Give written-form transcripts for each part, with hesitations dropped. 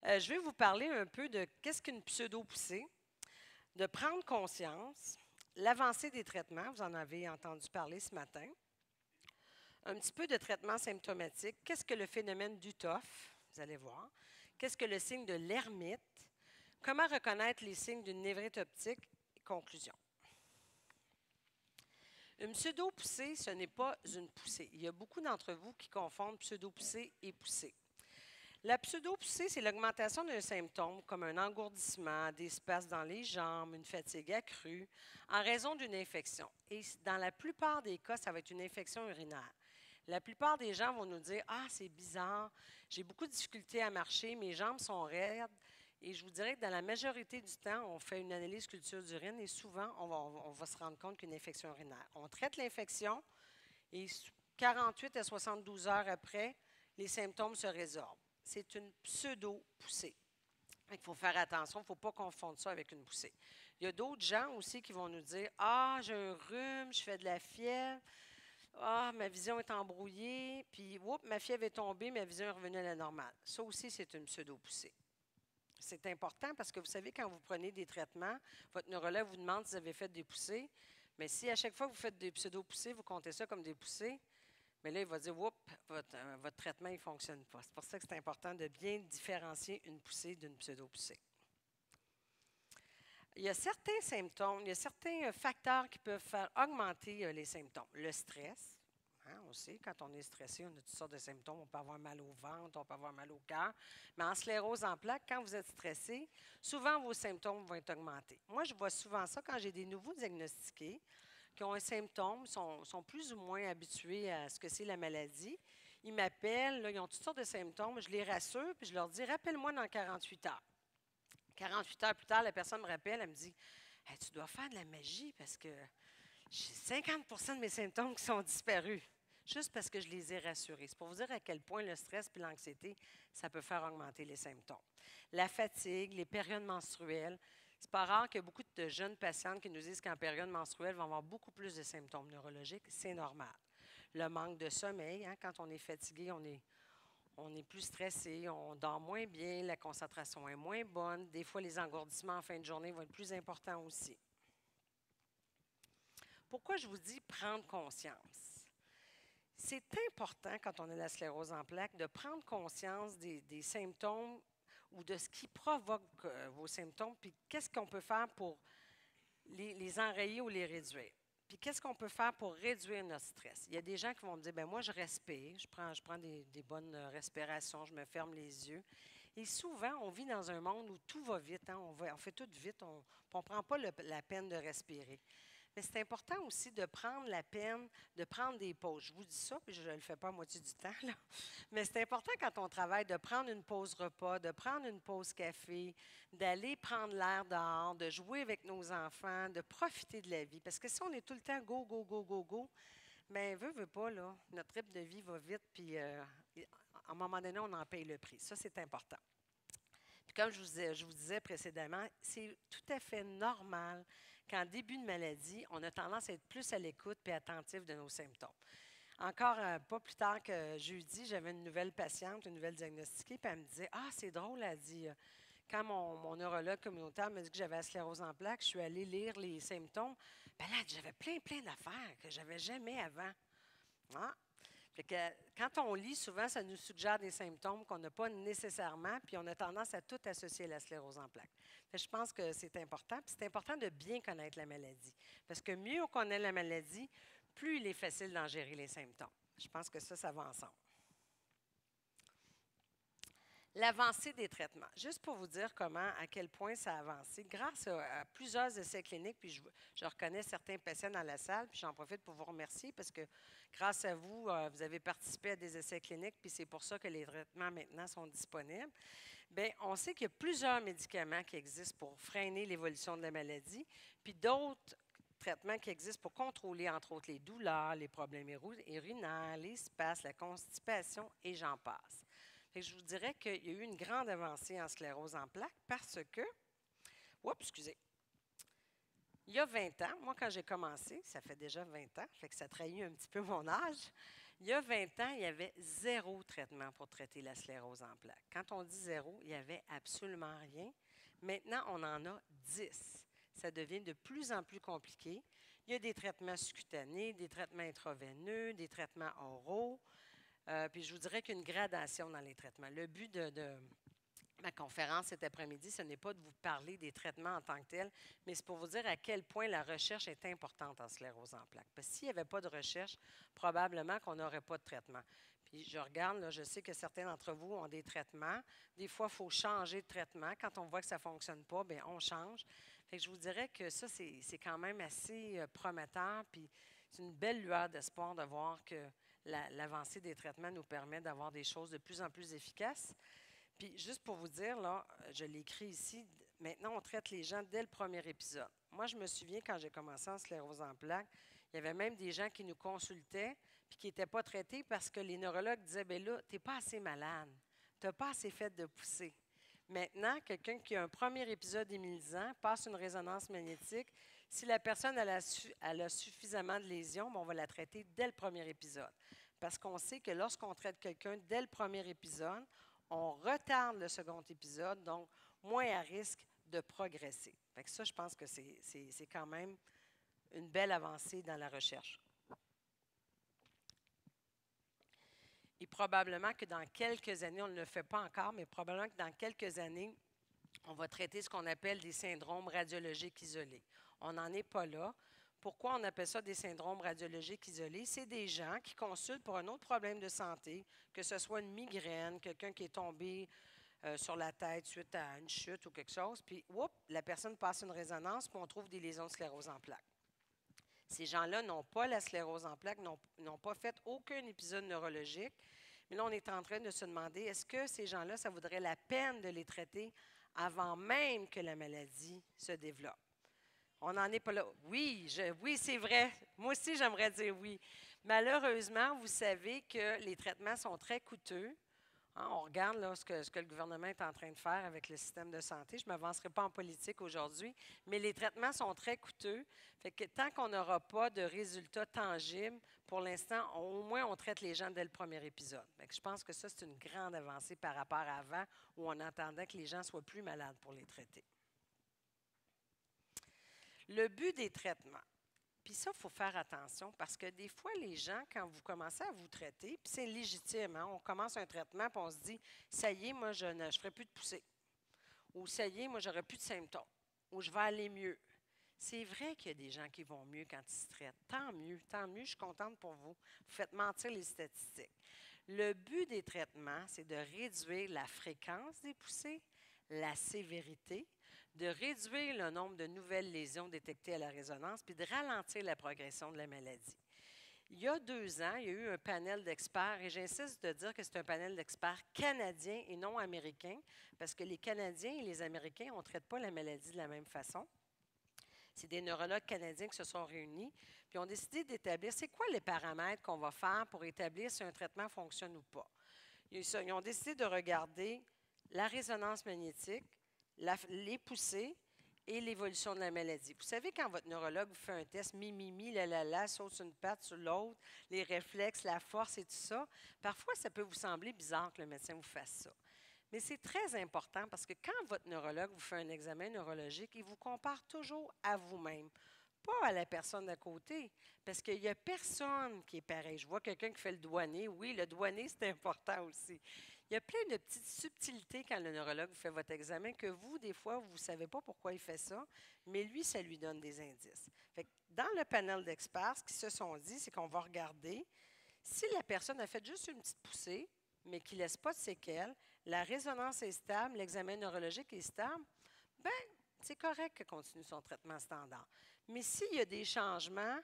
Je vais vous parler un peu de qu'est-ce qu'une pseudo-poussée, de prendre conscience, l'avancée des traitements, vous en avez entendu parler ce matin, un petit peu de traitement symptomatique, qu'est-ce que le phénomène du TOF, vous allez voir, qu'est-ce que le signe de l'hermite, comment reconnaître les signes d'une névrite optique, conclusion. Une pseudo-poussée, ce n'est pas une poussée. Il y a beaucoup d'entre vous qui confondent pseudo-poussée et poussée. La pseudo-poussée, c'est l'augmentation d'un symptôme comme un engourdissement, des spasmes dans les jambes, une fatigue accrue, en raison d'une infection. Et dans la plupart des cas, ça va être une infection urinaire. La plupart des gens vont nous dire: ah, c'est bizarre, j'ai beaucoup de difficultés à marcher, mes jambes sont raides. Et je vous dirais que dans la majorité du temps, on fait une analyse culture d'urine et souvent, on va se rendre compte qu'une infection urinaire. On traite l'infection et 48 à 72 heures après, les symptômes se résorbent. C'est une pseudo-poussée. Il faut faire attention, il ne faut pas confondre ça avec une poussée. Il y a d'autres gens aussi qui vont nous dire: ah, j'ai un rhume, je fais de la fièvre, ah, ma vision est embrouillée, puis oups, ma fièvre est tombée, ma vision est revenue à la normale. Ça aussi, c'est une pseudo-poussée. C'est important parce que vous savez, quand vous prenez des traitements, votre neurologue vous demande si vous avez fait des poussées, mais si à chaque fois que vous faites des pseudo-poussées, vous comptez ça comme des poussées, mais là, il va dire: oups, votre traitement ne fonctionne pas. C'est pour ça que c'est important de bien différencier une poussée d'une pseudo-poussée. Il y a certains symptômes, il y a certains facteurs qui peuvent faire augmenter les symptômes. Le stress, on sait, quand on est stressé, on a toutes sortes de symptômes. On peut avoir mal au ventre, on peut avoir mal au cœur. Mais en sclérose en plaques, quand vous êtes stressé, souvent vos symptômes vont être augmentés. Moi, je vois souvent ça quand j'ai des nouveaux diagnostiqués qui ont un symptôme, sont plus ou moins habitués à ce que c'est la maladie. Ils m'appellent, là, ils ont toutes sortes de symptômes. Je les rassure, puis je leur dis: rappelle-moi dans 48 heures. 48 heures plus tard, la personne me rappelle, elle me dit: hey, tu dois faire de la magie parce que j'ai 50 de mes symptômes qui sont disparus. Juste parce que je les ai rassurés. C'est pour vous dire à quel point le stress et l'anxiété, ça peut faire augmenter les symptômes. La fatigue, les périodes menstruelles. C'est pas rare qu'il y a beaucoup de jeunes patientes qui nous disent qu'en période menstruelle, vont avoir beaucoup plus de symptômes neurologiques. C'est normal. Le manque de sommeil, quand on est fatigué, on est plus stressé, on dort moins bien, la concentration est moins bonne. Des fois, les engourdissements en fin de journée vont être plus importants aussi. Pourquoi je vous dis prendre conscience? C'est important, quand on a la sclérose en plaques, de prendre conscience des symptômes ou de ce qui provoque vos symptômes, puis qu'est-ce qu'on peut faire pour les enrayer ou les réduire. Puis qu'est-ce qu'on peut faire pour réduire notre stress? Il y a des gens qui vont me dire: ben moi, je respire, je prends des bonnes respirations, je me ferme les yeux. Et souvent, on vit dans un monde où tout va vite, on fait tout vite, on ne prend pas la peine de respirer. Mais c'est important aussi de prendre la peine de prendre des pauses. Je vous dis ça, puis je ne le fais pas à moitié du temps, là. Mais c'est important quand on travaille de prendre une pause repas, de prendre une pause café, d'aller prendre l'air dehors, de jouer avec nos enfants, de profiter de la vie. Parce que si on est tout le temps go, go, go, go, go, bien, veut pas, là, notre rythme de vie va vite, puis à un moment donné, on en paye le prix. Ça, c'est important. Puis comme je vous disais précédemment, c'est tout à fait normal qu'en début de maladie, on a tendance à être plus à l'écoute et attentif de nos symptômes. Encore pas plus tard que jeudi, j'avais une nouvelle patiente, une nouvelle diagnostiquée, puis elle me disait: ah, c'est drôle, elle dit, quand mon neurologue communautaire m'a dit que j'avais la sclérose en plaques, je suis allée lire les symptômes. Bien là, j'avais plein d'affaires que je n'avais jamais avant. Ah. Fait que, quand on lit, souvent, ça nous suggère des symptômes qu'on n'a pas nécessairement, puis on a tendance à tout associer à la sclérose en plaques. Je pense que c'est important. Puis c'est important de bien connaître la maladie. Parce que mieux on connaît la maladie, plus il est facile d'en gérer les symptômes. Je pense que ça va ensemble. L'avancée des traitements. Juste pour vous dire à quel point ça a avancé, grâce à plusieurs essais cliniques, puis je reconnais certains patients dans la salle, puis j'en profite pour vous remercier parce que grâce à vous, vous avez participé à des essais cliniques, puis c'est pour ça que les traitements maintenant sont disponibles. Bien, on sait qu'il y a plusieurs médicaments qui existent pour freiner l'évolution de la maladie, puis d'autres traitements qui existent pour contrôler, entre autres, les douleurs, les problèmes urinaires, les spasmes, la constipation, et j'en passe. Je vous dirais qu'il y a eu une grande avancée en sclérose en plaques parce que, excusez, il y a 20 ans, moi quand j'ai commencé, ça fait déjà 20 ans, fait que ça trahit un petit peu mon âge, Il y a 20 ans, il y avait 0 traitement pour traiter la sclérose en plaques. Quand on dit 0, il n'y avait absolument rien. Maintenant, on en a 10. Ça devient de plus en plus compliqué. Il y a des traitements sous-cutanés, des traitements intraveineux, des traitements oraux. Puis je vous dirais qu'une gradation dans les traitements. Le but de ma conférence cet après-midi, ce n'est pas de vous parler des traitements en tant que tels, mais c'est pour vous dire à quel point la recherche est importante en sclérose en plaques. Parce que s'il n'y avait pas de recherche, probablement qu'on n'aurait pas de traitement. Puis je regarde, là, je sais que certains d'entre vous ont des traitements. Des fois, il faut changer de traitement. Quand on voit que ça ne fonctionne pas, bien, on change. Fait que je vous dirais que ça, c'est quand même assez prometteur. Puis c'est une belle lueur d'espoir de voir que l'avancée des traitements nous permet d'avoir des choses de plus en plus efficaces. Puis, juste pour vous dire, là, je l'ai écrit ici, maintenant, on traite les gens dès le premier épisode. Moi, je me souviens, quand j'ai commencé en sclérose en plaques, il y avait même des gens qui nous consultaient puis qui n'étaient pas traités parce que les neurologues disaient, bien là, tu n'es pas assez malade, tu n'as pas assez fait de poussée. Maintenant, quelqu'un qui a un premier épisode immunisant passe une résonance magnétique. Si la personne elle a suffisamment de lésions, bien, on va la traiter dès le premier épisode. Parce qu'on sait que lorsqu'on traite quelqu'un dès le premier épisode, on retarde le second épisode, donc moins à risque de progresser. Fait que ça, je pense que c'est quand même une belle avancée dans la recherche. Et probablement que dans quelques années, on ne le fait pas encore, mais probablement que dans quelques années, on va traiter ce qu'on appelle des syndromes radiologiques isolés. On n'en est pas là. Pourquoi on appelle ça des syndromes radiologiques isolés? C'est des gens qui consultent pour un autre problème de santé, que ce soit une migraine, quelqu'un qui est tombé sur la tête suite à une chute ou quelque chose, puis la personne passe une résonance, puis on trouve des lésions de sclérose en plaques. Ces gens-là n'ont pas la sclérose en plaques, n'ont pas fait aucun épisode neurologique, mais là, on est en train de se demander, est-ce que ces gens-là, ça vaudrait la peine de les traiter avant même que la maladie se développe? On n'en est pas là. Oui, oui, c'est vrai. Moi aussi, j'aimerais dire oui. Malheureusement, vous savez que les traitements sont très coûteux. Hein, on regarde là, ce que le gouvernement est en train de faire avec le système de santé. Je ne m'avancerai pas en politique aujourd'hui, mais les traitements sont très coûteux. Fait que tant qu'on n'aura pas de résultats tangibles, pour l'instant, au moins, on traite les gens dès le premier épisode. Fait que je pense que ça, c'est une grande avancée par rapport à avant, où on attendait que les gens soient plus malades pour les traiter. Le but des traitements. Puis ça, il faut faire attention parce que des fois, les gens, quand vous commencez à vous traiter, puis c'est légitime, hein, on commence un traitement, puis on se dit, ça y est, moi, je ne ferai plus de poussée. Ou ça y est, moi, j'aurai plus de symptômes. Ou je vais aller mieux. C'est vrai qu'il y a des gens qui vont mieux quand ils se traitent. Tant mieux, je suis contente pour vous. Vous faites mentir les statistiques. Le but des traitements, c'est de réduire la fréquence des poussées, la sévérité, de réduire le nombre de nouvelles lésions détectées à la résonance, puis de ralentir la progression de la maladie. Il y a 2 ans, il y a eu un panel d'experts, et j'insiste de dire que c'est un panel d'experts canadiens et non américains, parce que les Canadiens et les Américains, on ne traite pas la maladie de la même façon. C'est des neurologues canadiens qui se sont réunis, puis ont décidé d'établir, c'est quoi les paramètres qu'on va faire pour établir si un traitement fonctionne ou pas. Ils ont décidé de regarder la résonance magnétique, les poussées et l'évolution de la maladie. Vous savez, quand votre neurologue vous fait un test, la, saute sur une patte, sur l'autre, les réflexes, la force et tout ça, parfois, ça peut vous sembler bizarre que le médecin vous fasse ça. Mais c'est très important parce que quand votre neurologue vous fait un examen neurologique, il vous compare toujours à vous-même, pas à la personne d'à côté, parce qu'il n'y a personne qui est pareil. Je vois quelqu'un qui fait le douanier. Oui, le douanier, c'est important aussi. Il y a plein de petites subtilités quand le neurologue vous fait votre examen que vous, des fois, vous ne savez pas pourquoi il fait ça, mais lui, ça lui donne des indices. Fait que dans le panel d'experts, ce qu'ils se sont dit, c'est qu'on va regarder si la personne a fait juste une petite poussée, mais qui ne laisse pas de séquelles, la résonance est stable, l'examen neurologique est stable, bien, c'est correct qu'elle continue son traitement standard. Mais s'il y a des changements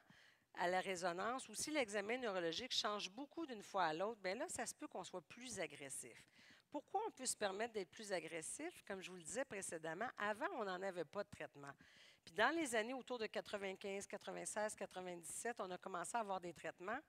à la résonance ou si l'examen neurologique change beaucoup d'une fois à l'autre, bien là, ça se peut qu'on soit plus agressif. Pourquoi on peut se permettre d'être plus agressif? Comme je vous le disais précédemment, avant, on n'en avait pas de traitement. Puis dans les années autour de 95, 96, 97, on a commencé à avoir des traitements,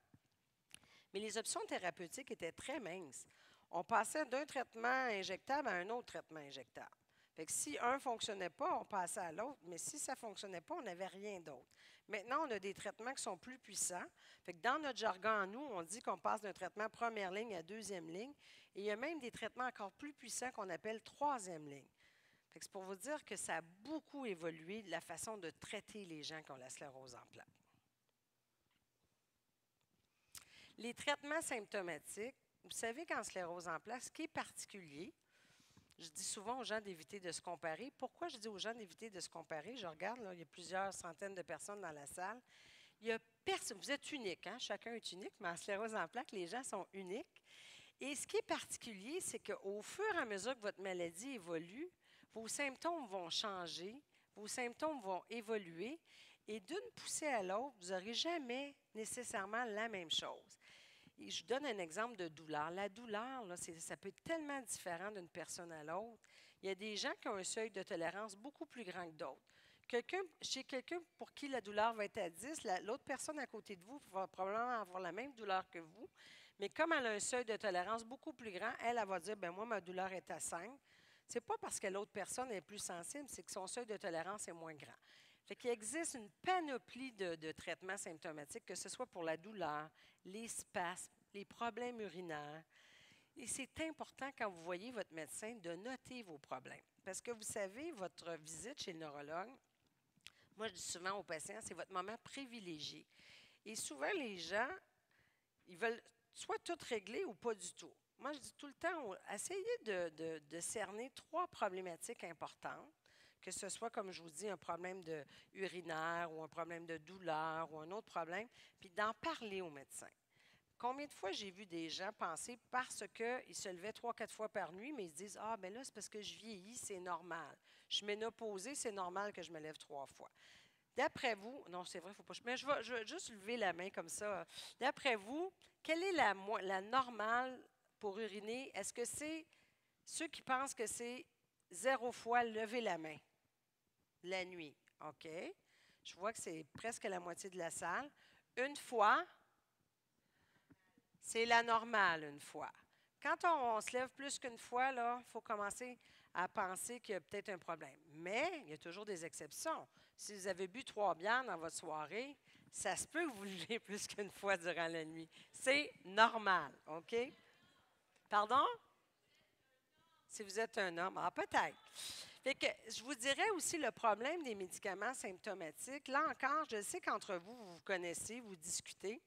mais les options thérapeutiques étaient très minces. On passait d'un traitement injectable à un autre traitement injectable. Fait que si un ne fonctionnait pas, on passait à l'autre, mais si ça ne fonctionnait pas, on n'avait rien d'autre. Maintenant, on a des traitements qui sont plus puissants. Fait que dans notre jargon, à nous, on dit qu'on passe d'un traitement première ligne à deuxième ligne. Et il y a même des traitements encore plus puissants qu'on appelle troisième ligne. Fait que c'est pour vous dire que ça a beaucoup évolué la façon de traiter les gens qui ont la sclérose en plaques. Les traitements symptomatiques, vous savez qu'en sclérose en plaques, ce qui est particulier, je dis souvent aux gens d'éviter de se comparer. Pourquoi je dis aux gens d'éviter de se comparer? Je regarde, là, il y a plusieurs centaines de personnes dans la salle. Il y a personne, vous êtes unique, hein? Chacun est unique, mais en sclérose en plaques, les gens sont uniques. Et ce qui est particulier, c'est qu'au fur et à mesure que votre maladie évolue, vos symptômes vont changer, vos symptômes vont évoluer, et d'une poussée à l'autre, vous n'aurez jamais nécessairement la même chose. Et je vous donne un exemple de douleur. La douleur, là, ça peut être tellement différent d'une personne à l'autre. Il y a des gens qui ont un seuil de tolérance beaucoup plus grand que d'autres. Chez quelqu'un pour qui la douleur va être à 10, l'autre personne à côté de vous va probablement avoir la même douleur que vous, mais comme elle a un seuil de tolérance beaucoup plus grand, elle va dire, ben moi, ma douleur est à 5. Ce n'est pas parce que l'autre personne est plus sensible, c'est que son seuil de tolérance est moins grand. Fait qu'il existe une panoplie de traitements symptomatiques, que ce soit pour la douleur, les spasmes, les problèmes urinaires. Et c'est important, quand vous voyez votre médecin, de noter vos problèmes. Parce que vous savez, votre visite chez le neurologue, moi je dis souvent aux patients, c'est votre moment privilégié. Et souvent, les gens, ils veulent soit tout régler ou pas du tout. Moi, je dis tout le temps, essayez de cerner 3 problématiques importantes, que ce soit, comme je vous dis, un problème urinaire ou un problème de douleur ou un autre problème, puis d'en parler au médecin. Combien de fois j'ai vu des gens penser, parce qu'ils se levaient 3-4 fois par nuit, mais ils se disent, ah, ben là, c'est parce que je vieillis, c'est normal. Je suis ménopausée, c'est normal que je me lève 3 fois. D'après vous, non, c'est vrai, il ne faut pas. Mais je vais juste lever la main comme ça. D'après vous, quelle est la normale pour uriner? Est-ce que c'est ceux qui pensent que c'est 0 fois, lever la main la nuit? OK. Je vois que c'est presque la moitié de la salle. Une fois, c'est la normale, une fois. Quand on se lève plus qu'une fois, il faut commencer à penser qu'il y a peut-être un problème. Mais il y a toujours des exceptions. Si vous avez bu 3 bières dans votre soirée, ça se peut que vous levez plus qu'une fois durant la nuit. C'est normal, OK? Pardon? Si vous êtes un homme, ah, peut-être. Fait que je vous dirais aussi le problème des médicaments symptomatiques. Là encore, je sais qu'entre vous, vous vous connaissez, vous discutez.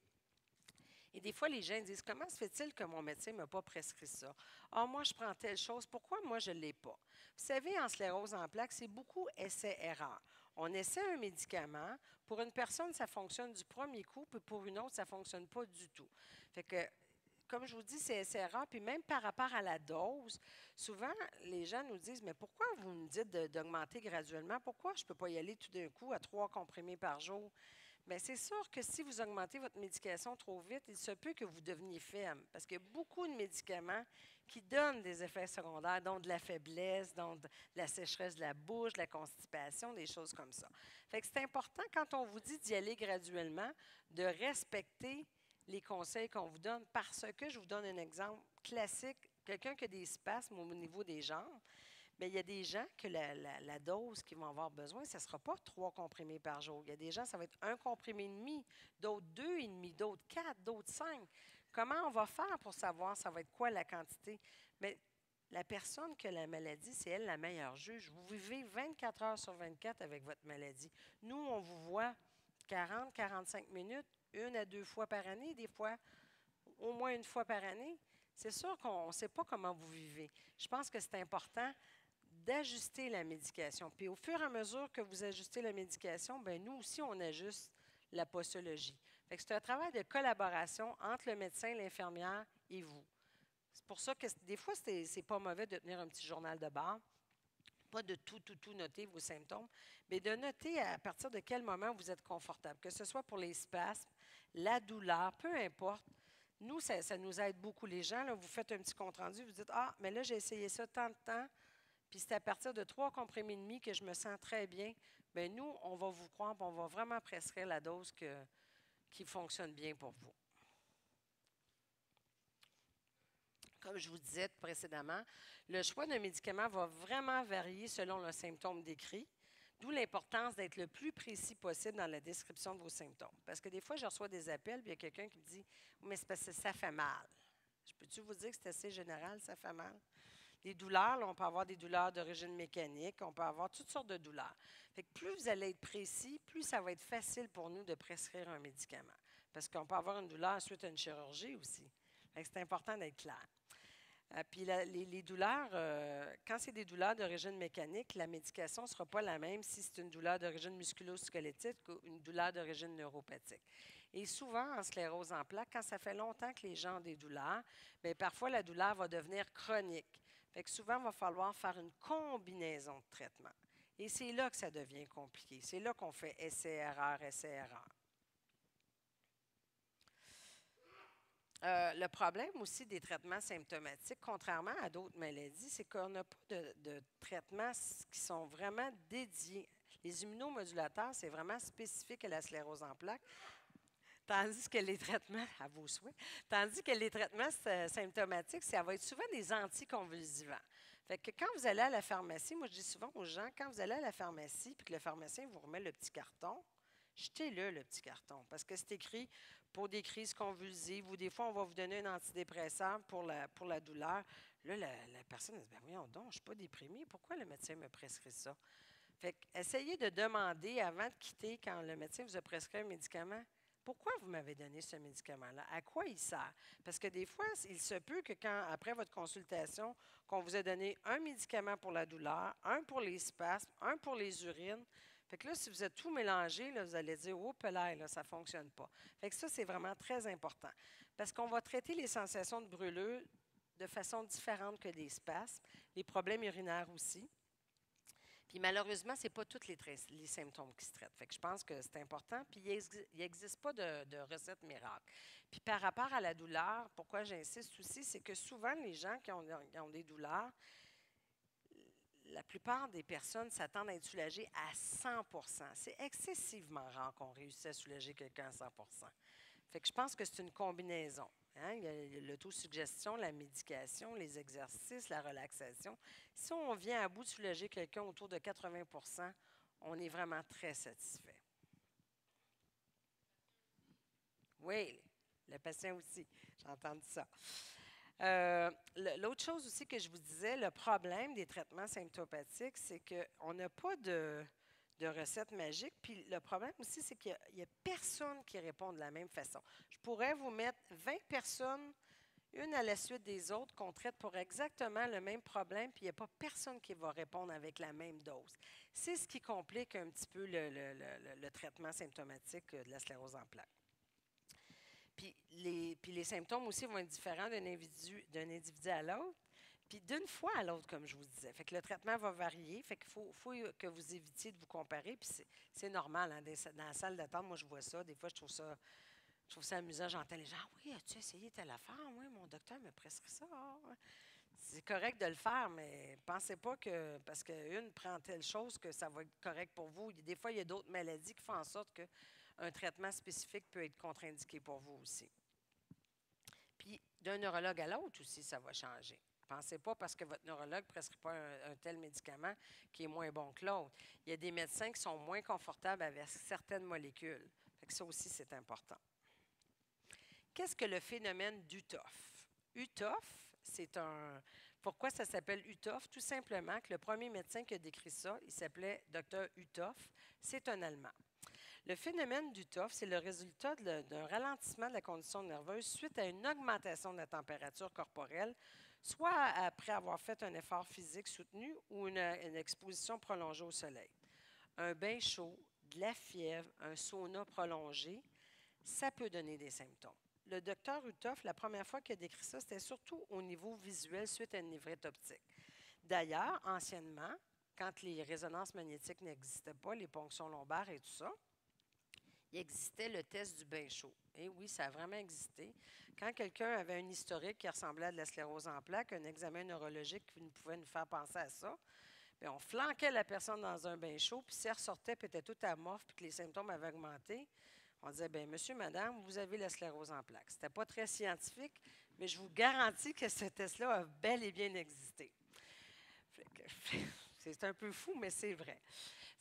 Et des fois, les gens disent, comment se fait-il que mon médecin ne m'a pas prescrit ça? Ah, moi, je prends telle chose, pourquoi moi, je ne l'ai pas? Vous savez, en sclérose en plaques, c'est beaucoup essai-erreur. On essaie un médicament. Pour une personne, ça fonctionne du premier coup, puis pour une autre, ça ne fonctionne pas du tout. Fait que, comme je vous dis, c'est essai-erreur. Puis même par rapport à la dose, souvent, les gens nous disent, mais pourquoi vous me dites d'augmenter graduellement? Pourquoi je ne peux pas y aller tout d'un coup à 3 comprimés par jour? Bien, c'est sûr que si vous augmentez votre médication trop vite, il se peut que vous deveniez faible, parce qu'il y a beaucoup de médicaments qui donnent des effets secondaires, dont de la faiblesse, dont de la sécheresse de la bouche, de la constipation, des choses comme ça. Fait que c'est important, quand on vous dit d'y aller graduellement, de respecter les conseils qu'on vous donne, parce que, je vous donne un exemple classique, quelqu'un qui a des spasmes au niveau des jambes, bien, il y a des gens que la dose qu'ils vont avoir besoin, ce ne sera pas 3 comprimés par jour. Il y a des gens, ça va être 1 comprimé et demi, d'autres 2,5, d'autres 4, d'autres 5. Comment on va faire pour savoir ça va être quoi la quantité? Mais la personne qui a la maladie, c'est elle la meilleure juge. Vous vivez 24 heures sur 24 avec votre maladie. Nous, on vous voit 40, 45 minutes, 1 à 2 fois par année, des fois au moins 1 fois par année. C'est sûr qu'on ne sait pas comment vous vivez. Je pense que c'est important d'ajuster la médication. Puis au fur et à mesure que vous ajustez la médication, bien, nous aussi, on ajuste la posologie. Fait que c'est un travail de collaboration entre le médecin, l'infirmière et vous. C'est pour ça que des fois, c'est pas mauvais de tenir un petit journal de bord. Pas de tout noter vos symptômes, mais de noter à partir de quel moment vous êtes confortable, que ce soit pour les spasmes, la douleur, peu importe. Nous, ça nous aide beaucoup. Les gens, là, vous faites un petit compte-rendu, vous dites, ah, mais là, j'ai essayé ça tant de temps, puis c'est à partir de 3 comprimés et demi que je me sens très bien. Bien, nous, on va vous croire, on va vraiment prescrire la dose qui fonctionne bien pour vous. Comme je vous disais précédemment, le choix d'un médicament va vraiment varier selon le symptôme décrit. D'où l'importance d'être le plus précis possible dans la description de vos symptômes. Parce que des fois, je reçois des appels, puis il y a quelqu'un qui me dit « Mais c'est parce que ça fait mal. » Je peux-tu vous dire que c'est assez général, ça fait mal? Les douleurs, là, on peut avoir des douleurs d'origine mécanique, on peut avoir toutes sortes de douleurs. Fait que plus vous allez être précis, plus ça va être facile pour nous de prescrire un médicament. Parce qu'on peut avoir une douleur suite à une chirurgie aussi. Fait que c'est important d'être clair. Puis les douleurs, quand c'est des douleurs d'origine mécanique, la médication ne sera pas la même si c'est une douleur d'origine musculo-squelettique qu'une douleur d'origine neuropathique. Et souvent, en sclérose en plaques, quand ça fait longtemps que les gens ont des douleurs, bien, parfois la douleur va devenir chronique. Fait que souvent, il va falloir faire une combinaison de traitements. Et c'est là que ça devient compliqué. C'est là qu'on fait essai-erreur, essai-erreur. Le problème aussi des traitements symptomatiques, contrairement à d'autres maladies, c'est qu'on n'a pas de traitements qui sont vraiment dédiés. Les immunomodulateurs, c'est vraiment spécifique à la sclérose en plaques, tandis que les traitements, à vos souhaits, tandis que les traitements symptomatiques, ça va être souvent des anticonvulsivants. Fait que quand vous allez à la pharmacie, moi je dis souvent aux gens, quand vous allez à la pharmacie puis que le pharmacien vous remet le petit carton, jetez-le, le petit carton, parce que c'est écrit pour des crises convulsives ou des fois, on va vous donner un antidépresseur pour la douleur. Là, la personne dit, ben voyons donc, je ne suis pas déprimée. Pourquoi le médecin me prescrit ça? Fait que essayez de demander avant de quitter, quand le médecin vous a prescrit un médicament, pourquoi vous m'avez donné ce médicament-là? À quoi il sert? Parce que des fois, il se peut que quand, après votre consultation, qu'on vous ait donné un médicament pour la douleur, un pour les spasmes, un pour les urines. Fait que là, si vous êtes tout mélangé, là, vous allez dire, oh, pelaille, là, ça ne fonctionne pas. Fait que ça, c'est vraiment très important. Parce qu'on va traiter les sensations de brûlure de façon différente que des spasmes, les problèmes urinaires aussi. Puis malheureusement, ce n'est pas tous les symptômes qui se traitent. Fait que je pense que c'est important. Puis il n'existe pas de recette miracle. Puis par rapport à la douleur, pourquoi j'insiste aussi, c'est que souvent, les gens qui ont des douleurs, la plupart des personnes s'attendent à être soulagées à 100 %. C'est excessivement rare qu'on réussisse à soulager quelqu'un à 100 %. Fait que je pense que c'est une combinaison. Hein? Il y a l'autosuggestion, la médication, les exercices, la relaxation. Si on vient à bout de soulager quelqu'un autour de 80 %, on est vraiment très satisfait. Oui, le patient aussi. J'ai entendu ça. L'autre chose aussi que je vous disais, le problème des traitements symptomatiques, c'est qu'on n'a pas de recette magique. Puis le problème aussi, c'est qu'il n'y a personne qui répond de la même façon. Je pourrais vous mettre 20 personnes, une à la suite des autres, qu'on traite pour exactement le même problème, puis il n'y a pas personne qui va répondre avec la même dose. C'est ce qui complique un petit peu le traitement symptomatique de la sclérose en plaques. Puis les symptômes aussi vont être différents d'un individu à l'autre, puis d'une fois à l'autre, comme je vous disais. Fait que le traitement va varier, fait qu'il faut que vous évitiez de vous comparer, puis c'est normal, hein, dans la salle d'attente, moi je vois ça, des fois je trouve ça amusant, j'entends les gens, ah oui, as-tu essayé telle affaire? Oui, mon docteur me prescrit ça. Ah, ouais. C'est correct de le faire, mais pensez pas que parce qu'une prend telle chose que ça va être correct pour vous. Des fois, il y a d'autres maladies qui font en sorte qu'un traitement spécifique peut être contre-indiqué pour vous aussi. Puis, d'un neurologue à l'autre aussi, ça va changer. Pensez pas parce que votre neurologue ne prescrit pas un tel médicament qui est moins bon que l'autre. Il y a des médecins qui sont moins confortables avec certaines molécules. Fait que ça aussi, c'est important. Qu'est-ce que le phénomène d'Uthoff? Uthoff, c'est un... Pourquoi ça s'appelle Uthoff? Tout simplement que le premier médecin qui a décrit ça, il s'appelait Dr. Uthoff. C'est un Allemand. Le phénomène d'Uthoff, c'est le résultat d'un ralentissement de la condition nerveuse suite à une augmentation de la température corporelle, soit après avoir fait un effort physique soutenu ou une exposition prolongée au soleil. Un bain chaud, de la fièvre, un sauna prolongé, ça peut donner des symptômes. Le docteur Uthoff, la première fois qu'il a décrit ça, c'était surtout au niveau visuel suite à une névrite optique. D'ailleurs, anciennement, quand les résonances magnétiques n'existaient pas, les ponctions lombaires et tout ça, il existait le test du bain chaud. Et oui, ça a vraiment existé. Quand quelqu'un avait un historique qui ressemblait à de la sclérose en plaques, un examen neurologique qui pouvait nous faire penser à ça, bien, on flanquait la personne dans un bain chaud, puis si elle ressortait, puis était toute amorphe, puis que les symptômes avaient augmenté, on disait, bien, monsieur, madame, vous avez la sclérose en plaques. Ce n'était pas très scientifique, mais je vous garantis que ce test-là a bel et bien existé. C'est un peu fou, mais c'est vrai.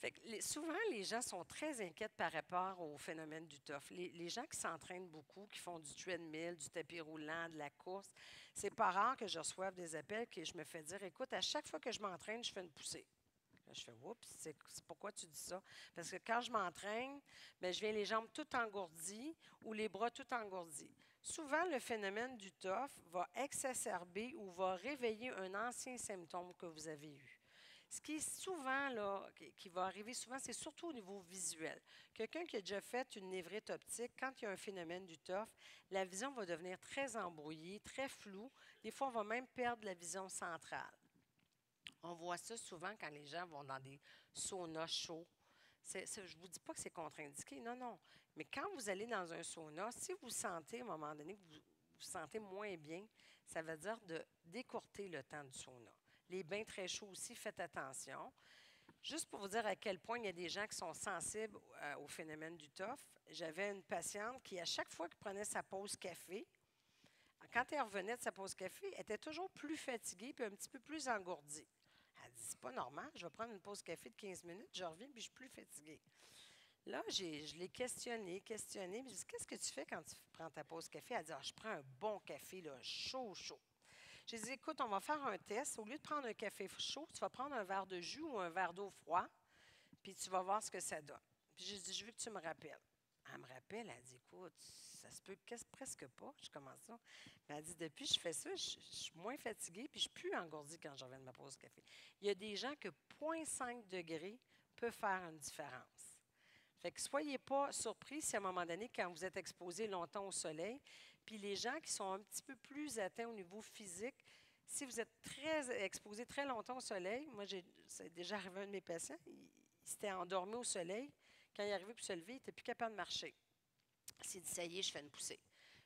Fait que souvent, les gens sont très inquiets par rapport au phénomène du TOF. Les gens qui s'entraînent beaucoup, qui font du treadmill, du tapis roulant, de la course, c'est pas rare que je reçoive des appels que je me fais dire, écoute, à chaque fois que je m'entraîne, je fais une poussée. Là, je fais, oups, c'est pourquoi tu dis ça? Parce que quand je m'entraîne, bien, je viens les jambes tout engourdies ou les bras tout engourdis. Souvent, le phénomène du TOF va exacerber ou va réveiller un ancien symptôme que vous avez eu. Ce qui est souvent, là, qui va arriver souvent, c'est surtout au niveau visuel. Quelqu'un qui a déjà fait une névrite optique, quand il y a un phénomène du TOF, la vision va devenir très embrouillée, très floue. Des fois, on va même perdre la vision centrale. On voit ça souvent quand les gens vont dans des saunas chauds. Je ne vous dis pas que c'est contre-indiqué, non, non. Mais quand vous allez dans un sauna, si vous sentez à un moment donné que vous vous sentez moins bien, ça veut dire de d'écourter le temps du sauna. Les bains très chauds aussi, faites attention. Juste pour vous dire à quel point il y a des gens qui sont sensibles au phénomène du TOF, j'avais une patiente qui, à chaque fois qu'elle prenait sa pause café, quand elle revenait de sa pause café, elle était toujours plus fatiguée et un petit peu plus engourdie. Elle dit, c'est pas normal, je vais prendre une pause café de 15 minutes, je reviens puis je suis plus fatiguée. Là, je l'ai questionnée, puis je dis, qu'est-ce que tu fais quand tu prends ta pause café? Elle dit, ah, je prends un bon café, là, chaud, chaud. J'ai dit, écoute, on va faire un test. Au lieu de prendre un café chaud, tu vas prendre un verre de jus ou un verre d'eau froid, puis tu vas voir ce que ça donne. Puis j'ai dit, je veux que tu me rappelles. Elle me rappelle, elle dit, écoute, ça se peut presque pas. Je commence ça. Mais elle dit, depuis que je fais ça, je suis moins fatiguée, puis je suis plus engourdie quand je reviens de ma pause café. Il y a des gens que 0,5 degrés peut faire une différence. Fait que soyez pas surpris si à un moment donné, quand vous êtes exposé longtemps au soleil, puis les gens qui sont un petit peu plus atteints au niveau physique, si vous êtes très exposé très longtemps au soleil, moi, c'est déjà arrivé à un de mes patients, il s'était endormi au soleil. Quand il est arrivé pour se lever, il n'était plus capable de marcher. Il s'est dit, ça y est, je fais une poussée.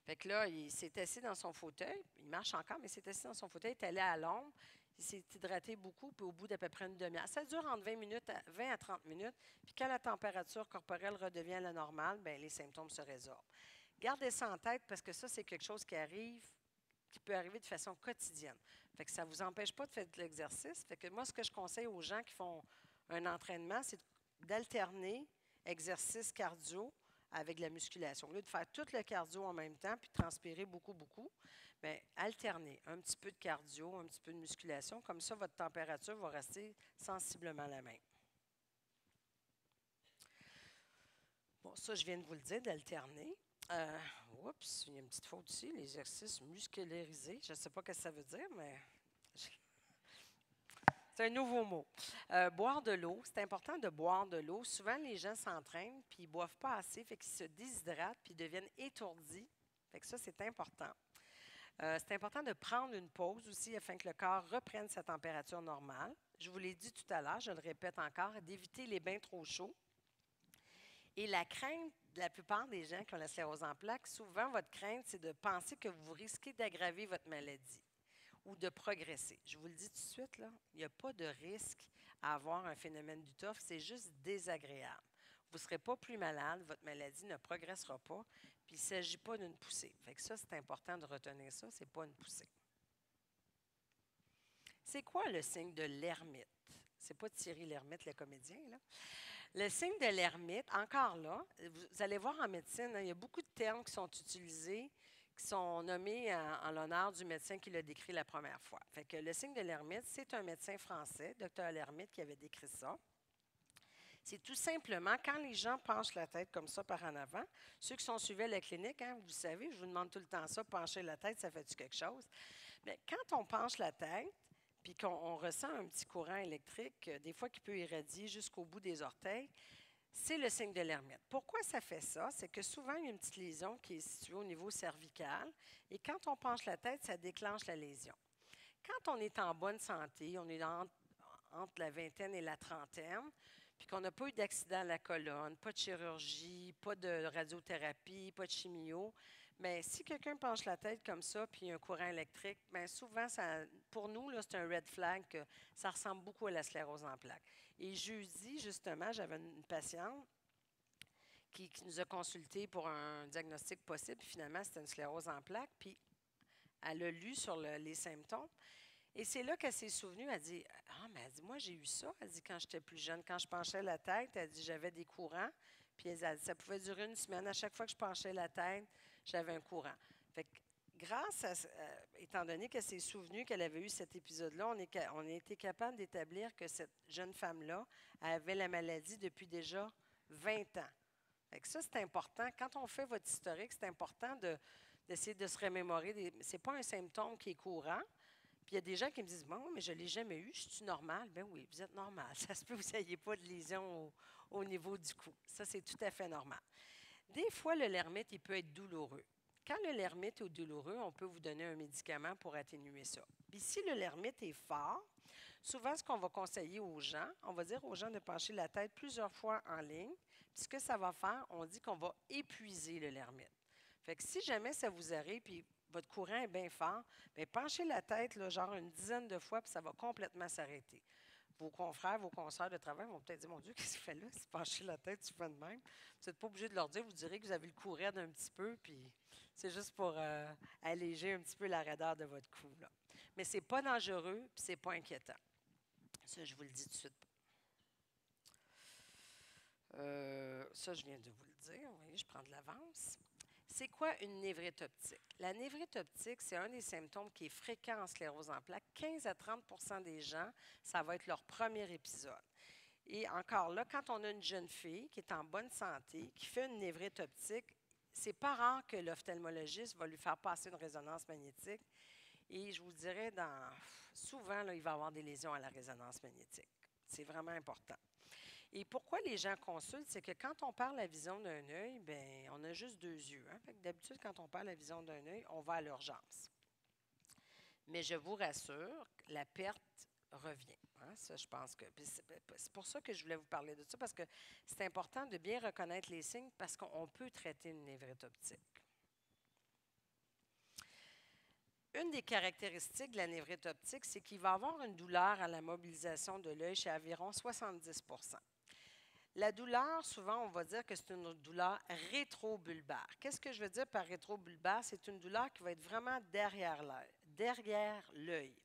Fait que là, il s'est assis dans son fauteuil. Il marche encore, mais il s'est assis dans son fauteuil, il est allé à l'ombre. Il s'est hydraté beaucoup, puis au bout d'à peu près une demi-heure. Ça dure entre 20 à 30 minutes. Puis quand la température corporelle redevient à la normale, bien, les symptômes se résorbent. Gardez ça en tête parce que ça, c'est quelque chose qui arrive, qui peut arriver de façon quotidienne. Fait que ça ne vous empêche pas de faire de l'exercice. Fait que moi, ce que je conseille aux gens qui font un entraînement, c'est d'alterner exercice cardio avec de la musculation. Au lieu de faire tout le cardio en même temps puis de transpirer beaucoup, beaucoup, bien, alternez un petit peu de cardio, un petit peu de musculation. Comme ça, votre température va rester sensiblement la même. Bon, ça, je viens de vous le dire, d'alterner. Oups, il y a une petite faute ici, les exercices muscularisés. Je ne sais pas ce que ça veut dire, mais c'est un nouveau mot. Boire de l'eau, c'est important de boire de l'eau. Souvent, les gens s'entraînent puis ils ne boivent pas assez, fait qu'ils se déshydratent puis ils deviennent étourdis. Fait que ça, c'est important. C'est important de prendre une pause aussi afin que le corps reprenne sa température normale. Je vous l'ai dit tout à l'heure, je le répète encore, d'éviter les bains trop chauds. Et la crainte de la plupart des gens qui ont la sclérose en plaques, souvent, votre crainte, c'est de penser que vous risquez d'aggraver votre maladie ou de progresser. Je vous le dis tout de suite, là, il n'y a pas de risque à avoir un phénomène du TOF, c'est juste désagréable. Vous ne serez pas plus malade, votre maladie ne progressera pas, puis il ne s'agit pas d'une poussée. Fait que ça, c'est important de retenir ça, ce n'est pas une poussée. C'est quoi le signe de l'ermite? C'est pas Thierry Lhermitte, le comédien, là. Le signe de l'ermite, encore là, vous allez voir en médecine, hein, il y a beaucoup de termes qui sont utilisés, qui sont nommés en l'honneur du médecin qui l'a décrit la première fois. Fait que le signe de l'ermite, c'est un médecin français, Dr. Lhermitte, qui avait décrit ça. C'est tout simplement quand les gens penchent la tête comme ça par en avant. Ceux qui sont suivis à la clinique, hein, vous savez, je vous demande tout le temps ça, pencher la tête, ça fait-tu quelque chose? Bien, quand on penche la tête, puis qu'on ressent un petit courant électrique, des fois qui peut irradier jusqu'au bout des orteils, c'est le signe de l'hermite. Pourquoi ça fait ça? C'est que souvent, il y a une petite lésion qui est située au niveau cervical, et quand on penche la tête, ça déclenche la lésion. Quand on est en bonne santé, on est entre la vingtaine et la trentaine, puis qu'on n'a pas eu d'accident à la colonne, pas de chirurgie, pas de radiothérapie, pas de chimio, mais si quelqu'un penche la tête comme ça, puis il y a un courant électrique, bien souvent, pour nous, là, c'est un red flag que ça ressemble beaucoup à la sclérose en plaques. Et jeudi, justement, j'avais une patiente qui nous a consulté pour un diagnostic possible, puis finalement, c'était une sclérose en plaques, puis elle a lu sur les symptômes. Et c'est là qu'elle s'est souvenue, elle dit, ah, mais elle dit, moi, j'ai eu ça. Elle dit, quand j'étais plus jeune, quand je penchais la tête, elle dit, j'avais des courants. Puis elle a dit, ça pouvait durer une semaine. À chaque fois que je penchais la tête, j'avais un courant. Fait que grâce à, étant donné qu'elle s'est souvenue qu'elle avait eu cet épisode-là, on a été capable d'établir que cette jeune femme-là avait la maladie depuis déjà 20 ans. Fait que ça, c'est important. Quand on fait votre historique, c'est important d'essayer de se remémorer. Ce n'est pas un symptôme qui est courant. Puis il y a des gens qui me disent, bon, mais je ne l'ai jamais eu, je suis normal. Ben oui, vous êtes normal. Ça se peut que vous n'ayez pas de lésion au niveau du cou. Ça, c'est tout à fait normal. Des fois, le lermite, il peut être douloureux. Quand le lermite est douloureux, on peut vous donner un médicament pour atténuer ça. Puis si le lermite est fort, souvent, ce qu'on va conseiller aux gens, on va dire aux gens de pencher la tête plusieurs fois en ligne. Puis ce que ça va faire, on dit qu'on va épuiser le lermite. Fait que si jamais ça vous arrive, puis votre courant est bien fort, bien, penchez la tête, là, genre une dizaine de fois, puis ça va complètement s'arrêter. Vos confrères, vos consoeurs de travail vont peut-être dire, mon Dieu, qu'est-ce qu'il fait là? Si pencher la tête, tu fais de même. Vous n'êtes pas obligé de leur dire, vous direz que vous avez le cou raide un petit peu, puis c'est juste pour alléger un petit peu la raideur de votre cou. Là. Mais ce n'est pas dangereux, puis ce n'est pas inquiétant. Ça, je vous le dis tout de suite. Ça, je viens de vous le dire. Vous voyez, je prends de l'avance. C'est quoi une névrite optique? La névrite optique, c'est un des symptômes qui est fréquent en sclérose en plaques. 15 à 30 des gens, ça va être leur premier épisode. Et encore là, quand on a une jeune fille qui est en bonne santé, qui fait une névrite optique, c'est pas rare que l'ophtalmologiste va lui faire passer une résonance magnétique. Et je vous dirais, souvent, là, il va y avoir des lésions à la résonance magnétique. C'est vraiment important. Et pourquoi les gens consultent, c'est que quand on perd la vision d'un œil, bien, on a juste deux yeux. Hein? D'habitude, quand on perd la vision d'un œil, on va à l'urgence. Mais je vous rassure, la perte revient. Hein? Ça, je pense que. C'est pour ça que je voulais vous parler de ça, parce que c'est important de bien reconnaître les signes, parce qu'on peut traiter une névrite optique. Une des caractéristiques de la névrite optique, c'est qu'il va y avoir une douleur à la mobilisation de l'œil chez environ 70 La douleur, souvent, on va dire que c'est une douleur rétrobulbaire. Qu'est-ce que je veux dire par rétrobulbaire? C'est une douleur qui va être vraiment derrière l'œil.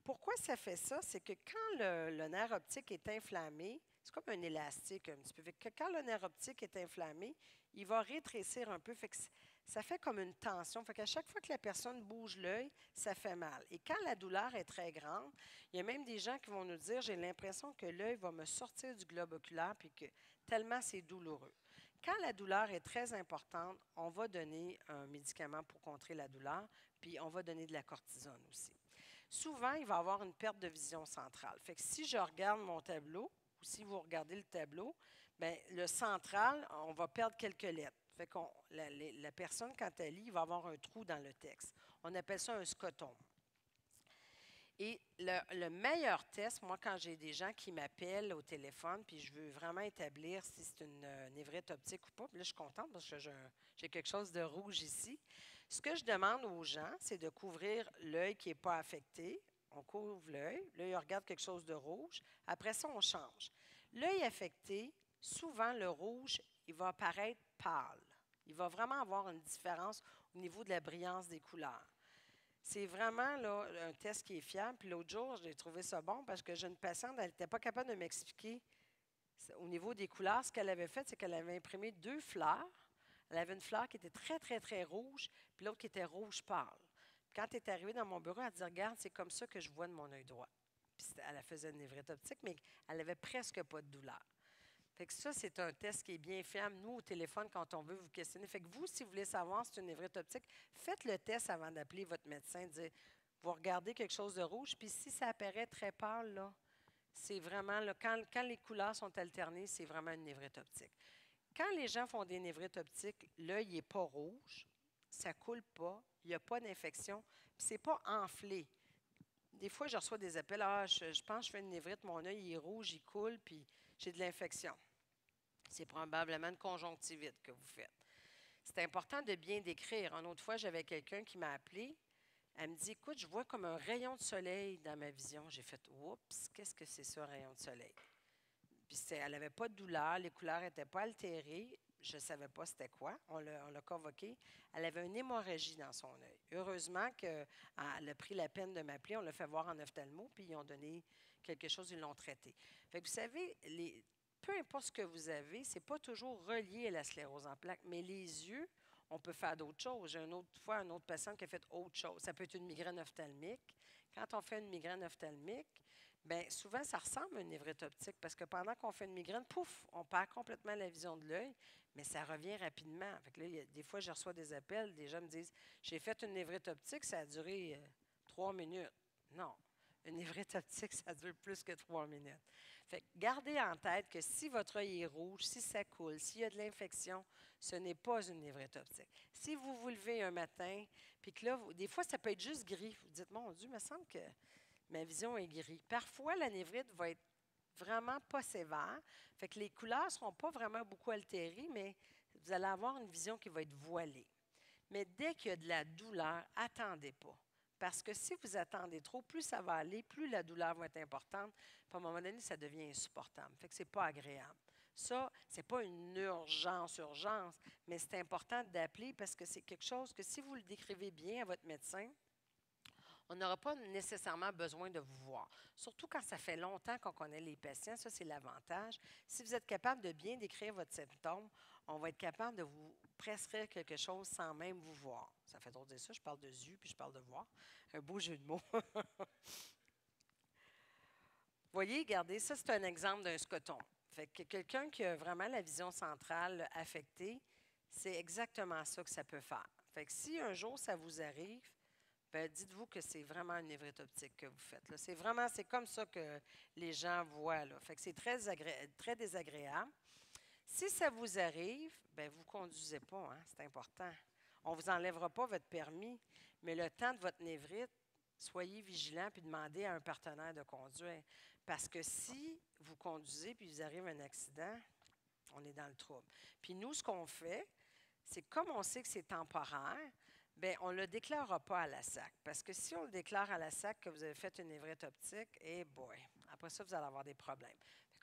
Pourquoi ça fait ça? C'est que quand le nerf optique est inflammé, c'est comme un élastique un petit peu. Fait que quand le nerf optique est inflammé, il va rétrécir un peu. Fait que ça fait comme une tension. Fait qu'à chaque fois que la personne bouge l'œil, ça fait mal. Et quand la douleur est très grande, il y a même des gens qui vont nous dire, j'ai l'impression que l'œil va me sortir du globe oculaire, puis que tellement c'est douloureux. Quand la douleur est très importante, on va donner un médicament pour contrer la douleur, puis on va donner de la cortisone aussi. Souvent, il va y avoir une perte de vision centrale. Fait que si je regarde mon tableau, ou si vous regardez le tableau, bien, le central, on va perdre quelques lettres. Fait que la personne, quand elle lit, il va avoir un trou dans le texte. On appelle ça un scotome. Et le meilleur test, moi, quand j'ai des gens qui m'appellent au téléphone, puis je veux vraiment établir si c'est une névrite optique ou pas, puis là, je suis contente parce que j'ai quelque chose de rouge ici. Ce que je demande aux gens, c'est de couvrir l'œil qui n'est pas affecté. On couvre l'œil. L'œil regarde quelque chose de rouge. Après ça, on change. L'œil affecté, souvent, le rouge, il va apparaître pâle. Il va vraiment avoir une différence au niveau de la brillance des couleurs. C'est vraiment là, un test qui est fiable. Puis l'autre jour, j'ai trouvé ça bon parce que j'ai une patiente, elle n'était pas capable de m'expliquer au niveau des couleurs. Ce qu'elle avait fait, c'est qu'elle avait imprimé deux fleurs. Elle avait une fleur qui était très, très, très rouge, puis l'autre qui était rouge pâle. Puis quand elle est arrivée dans mon bureau, elle dit, regarde, c'est comme ça que je vois de mon œil droit. Puis elle faisait une névrite optique, mais elle n'avait presque pas de douleur. Fait que ça, c'est un test qui est bien fiable, nous, au téléphone, quand on veut vous questionner. Fait que vous, si vous voulez savoir si c'est une névrite optique, faites le test avant d'appeler votre médecin, dire, vous regardez quelque chose de rouge, puis si ça apparaît très pâle, là, c'est vraiment, là, quand les couleurs sont alternées, c'est vraiment une névrite optique. Quand les gens font des névrites optiques, l'œil n'est pas rouge, ça ne coule pas, il n'y a pas d'infection, puis ce n'est pas enflé. Des fois, je reçois des appels, je pense que je fais une névrite, mon œil est rouge, il coule, puis j'ai de l'infection. C'est probablement une conjonctivite que vous faites. C'est important de bien décrire. Une autre fois, j'avais quelqu'un qui m'a appelé. Elle me dit, écoute, je vois comme un rayon de soleil dans ma vision. J'ai fait, oups, qu'est-ce que c'est ça, un rayon de soleil? Puis elle n'avait pas de douleur, les couleurs n'étaient pas altérées. je ne savais pas c'était quoi. On l'a convoquée. Elle avait une hémorragie dans son œil. Heureusement qu'elle a pris la peine de m'appeler. On l'a fait voir en ophtalmo, puis ils ont donné quelque chose, ils l'ont traité. Fait que vous savez, peu importe ce que vous avez, ce n'est pas toujours relié à la sclérose en plaques, mais les yeux, on peut faire d'autres choses. J'ai une autre fois un autre patient qui a fait autre chose. Ça peut être une migraine ophtalmique. Quand on fait une migraine ophtalmique, bien, souvent, ça ressemble à une névrite optique parce que pendant qu'on fait une migraine, pouf, on perd complètement la vision de l'œil, mais ça revient rapidement. Fait que là, des fois, je reçois des appels, des gens me disent j'ai fait une névrite optique, ça a duré 3 minutes. Non, une névrite optique, ça dure plus que 3 minutes. Fait que gardez en tête que si votre œil est rouge, si ça coule, s'il y a de l'infection, ce n'est pas une névrite optique. Si vous vous levez un matin, puis que là, des fois, ça peut être juste gris. Vous dites, mon Dieu, il me semble que ma vision est grise. Parfois, la névrite va être vraiment pas sévère. Fait que les couleurs ne seront pas vraiment beaucoup altérées, mais vous allez avoir une vision qui va être voilée. Mais dès qu'il y a de la douleur, attendez pas. Parce que si vous attendez trop, plus ça va aller, plus la douleur va être importante. Puis à un moment donné, ça devient insupportable. Fait que ce n'est pas agréable. Ça, ce n'est pas une urgence, mais c'est important d'appeler parce que c'est quelque chose que si vous le décrivez bien à votre médecin, on n'aura pas nécessairement besoin de vous voir. Surtout quand ça fait longtemps qu'on connaît les patients, ça c'est l'avantage. Si vous êtes capable de bien décrire votre symptôme, on va être capable de vous prescrire quelque chose sans même vous voir. Ça fait drôle de dire ça, je parle de yeux puis je parle de voir. Un beau jeu de mots. Voyez, regardez, ça c'est un exemple d'un scoton. Fait que quelqu'un qui a vraiment la vision centrale affectée, c'est exactement ça que ça peut faire. Fait que si un jour ça vous arrive, ben, dites-vous que c'est vraiment une névrite optique que vous faites. C'est comme ça que les gens voient. Là. Fait que c'est très désagréable. Si ça vous arrive, ben, vous ne conduisez pas, hein, c'est important. On ne vous enlèvera pas votre permis, mais le temps de votre névrite, soyez vigilant puis demandez à un partenaire de conduire. Parce que si vous conduisez puis vous arrive un accident, on est dans le trouble. Puis nous, ce qu'on fait, c'est comme on sait que c'est temporaire, bien, on ne le déclarera pas à la SAC. Parce que si on le déclare à la SAC que vous avez fait une névrite optique, eh boy, après ça, vous allez avoir des problèmes.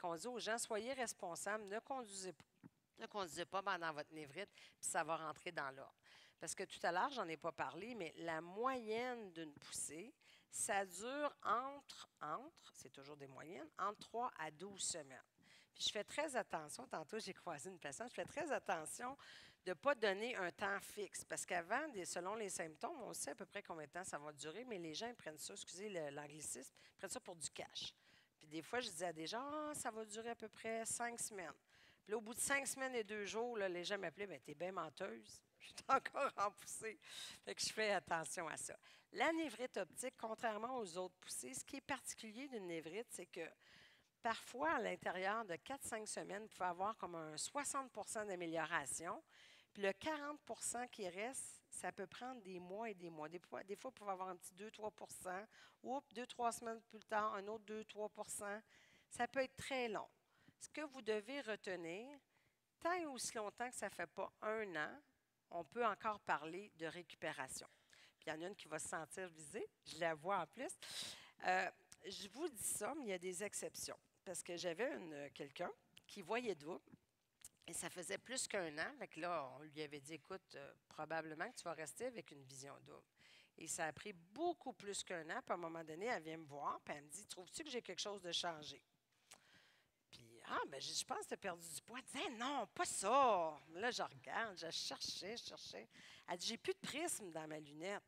On dit aux gens, soyez responsables, ne conduisez pas pendant votre névrite, puis ça va rentrer dans l'ordre. Parce que tout à l'heure, j'en ai pas parlé, mais la moyenne d'une poussée, ça dure c'est toujours des moyennes, entre 3 à 12 semaines. Puis je fais très attention, tantôt j'ai croisé une patiente, je fais très attention de ne pas donner un temps fixe. Parce qu'avant, selon les symptômes, on sait à peu près combien de temps ça va durer, mais les gens ils prennent ça, excusez l'anglicisme, ils prennent ça pour du cash. Puis des fois, je disais à des gens, ça va durer à peu près 5 semaines. Puis là, au bout de 5 semaines et 2 jours, là, les gens m'appelaient, bien, t'es bien menteuse. Je suis encore en poussée. Fait que je fais attention à ça. La névrite optique, contrairement aux autres poussées, ce qui est particulier d'une névrite, c'est que parfois, à l'intérieur de 4-5 semaines, vous pouvez avoir comme un 60 d'amélioration. Puis le 40 qui reste, ça peut prendre des mois et des mois. Des fois, vous pouvez avoir un petit 2-3 Oups, 2-3 semaines plus tard, un autre 2-3 Ça peut être très long. Ce que vous devez retenir, tant et aussi longtemps que ça ne fait pas 1 an, on peut encore parler de récupération. Puis il y en a une qui va se sentir visée, je la vois en plus. Je vous dis ça, mais il y a des exceptions. Parce que j'avais quelqu'un qui voyait double, et ça faisait plus qu'1 an. Fait que là, on lui avait dit, écoute, probablement que tu vas rester avec une vision double. Et ça a pris beaucoup plus qu'1 an. Puis à un moment donné, elle vient me voir, puis elle me dit, trouves-tu que j'ai quelque chose de changé? Puis, ben, je pense que tu as perdu du poids. Elle dit, non, pas ça. Là, je regarde, je cherchais. Elle dit, j'ai plus de prisme dans ma lunette.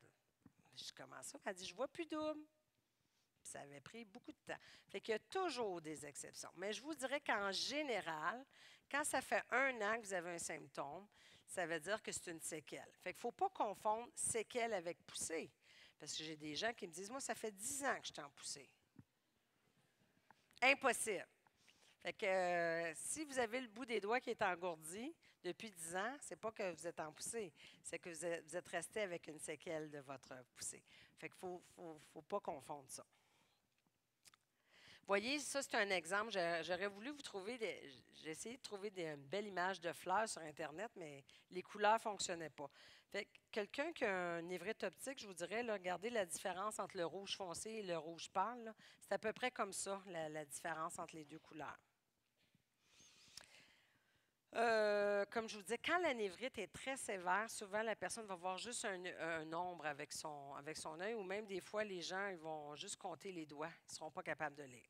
Je commence ça. Elle dit, je vois plus double. Puis ça avait pris beaucoup de temps. Fait qu'il y a toujours des exceptions. Mais je vous dirais qu'en général, quand ça fait 1 an que vous avez un symptôme, ça veut dire que c'est une séquelle. Fait qu'il ne faut pas confondre séquelle avec poussée. Parce que j'ai des gens qui me disent, moi, ça fait 10 ans que je suis en poussée. Impossible. Fait que si vous avez le bout des doigts qui est engourdi depuis 10 ans, ce n'est pas que vous êtes en poussée, c'est que vous êtes resté avec une séquelle de votre poussée. Fait qu'il ne faut pas confondre ça. Voyez, ça, c'est un exemple. J'aurais voulu vous trouver j'ai essayé de trouver une belle image de fleurs sur Internet, mais les couleurs ne fonctionnaient pas. Fait que quelqu'un qui a un névrite optique, je vous dirais, là, regardez la différence entre le rouge foncé et le rouge pâle. C'est à peu près comme ça, la différence entre les deux couleurs. Comme je vous disais, quand la névrite est très sévère, souvent la personne va voir juste un nombre avec son œil, ou même des fois, les gens ils vont juste compter les doigts. Ils ne seront pas capables de lire.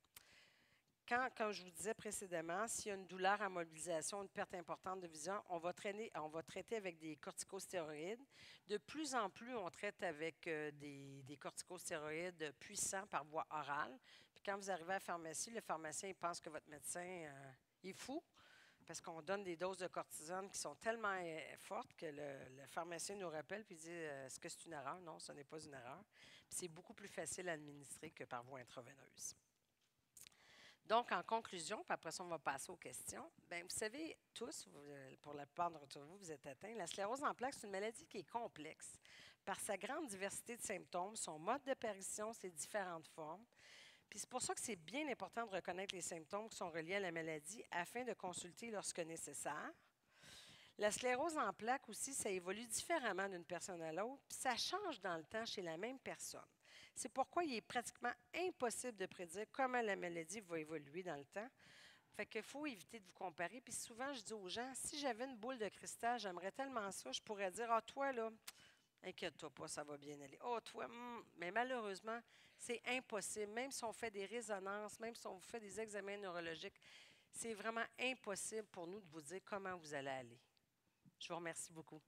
Quand, comme je vous disais précédemment, s'il y a une douleur à mobilisation, une perte importante de vision, on va traiter avec des corticostéroïdes. De plus en plus, on traite avec des corticostéroïdes puissants par voie orale. Puis quand vous arrivez à la pharmacie, le pharmacien il pense que votre médecin est fou parce qu'on donne des doses de cortisone qui sont tellement fortes que le pharmacien nous rappelle puis dit est-ce que c'est une erreur? Non, ce n'est pas une erreur. Puis c'est beaucoup plus facile à administrer que par voie intraveineuse. Donc, en conclusion, puis après ça, on va passer aux questions. Bien, vous savez tous, pour la plupart d'entre vous, vous êtes atteints, la sclérose en plaques, c'est une maladie qui est complexe par sa grande diversité de symptômes, son mode d'apparition, ses différentes formes. Puis c'est pour ça que c'est bien important de reconnaître les symptômes qui sont reliés à la maladie afin de consulter lorsque nécessaire. La sclérose en plaques aussi, ça évolue différemment d'une personne à l'autre, puis ça change dans le temps chez la même personne. C'est pourquoi il est pratiquement impossible de prédire comment la maladie va évoluer dans le temps. Fait qu'il faut éviter de vous comparer. Puis souvent, je dis aux gens, si j'avais une boule de cristal, j'aimerais tellement ça, je pourrais dire, ah, toi, là, inquiète-toi pas, ça va bien aller. Oh, toi, mais malheureusement, c'est impossible. Même si on fait des résonances, même si on fait des examens neurologiques, c'est vraiment impossible pour nous de vous dire comment vous allez aller. Je vous remercie beaucoup.